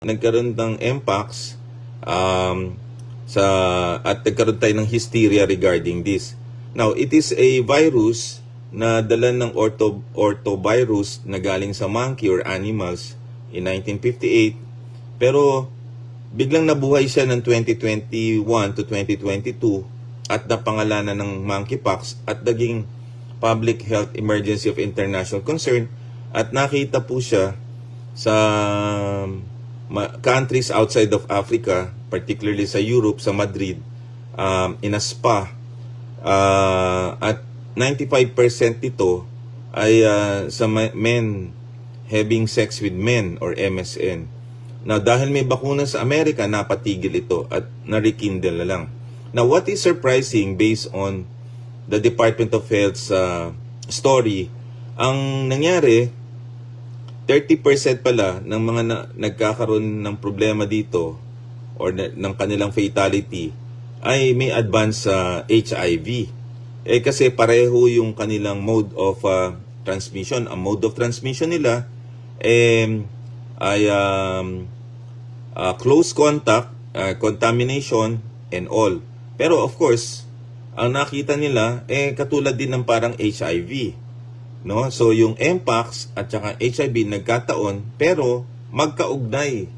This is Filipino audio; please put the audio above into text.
nagkaroon ng MPOX at nagkaroon tayo ng hysteria regarding this. Now, it is a virus na dala ng orthovirus na galing sa monkey or animals in 1958. Pero biglang nabuhay siya ng 2021 to 2022 at napangalanan ng monkeypox at naging public health emergency of international concern at nakita po siya sa countries outside of Africa, particularly sa Europe, sa Madrid, in a spa. At 95% nito ay sa men having sex with men or MSN. Now, dahil may bakuna sa Amerika, napatigil ito at na-rekindle na lang. Now, what is surprising based on the Department of Health's story, ang nangyari, 30% pala ng mga nagkakaroon ng problema dito or ng kanilang fatality ay may advanced HIV. Kasi pareho yung kanilang mode of transmission. Ang mode of transmission nila ay close contact, contamination, and all. Pero of course, ang nakita nila katulad din ng parang HIV. No? So yung MPOX at saka HIV nagkataon pero magkaugnay.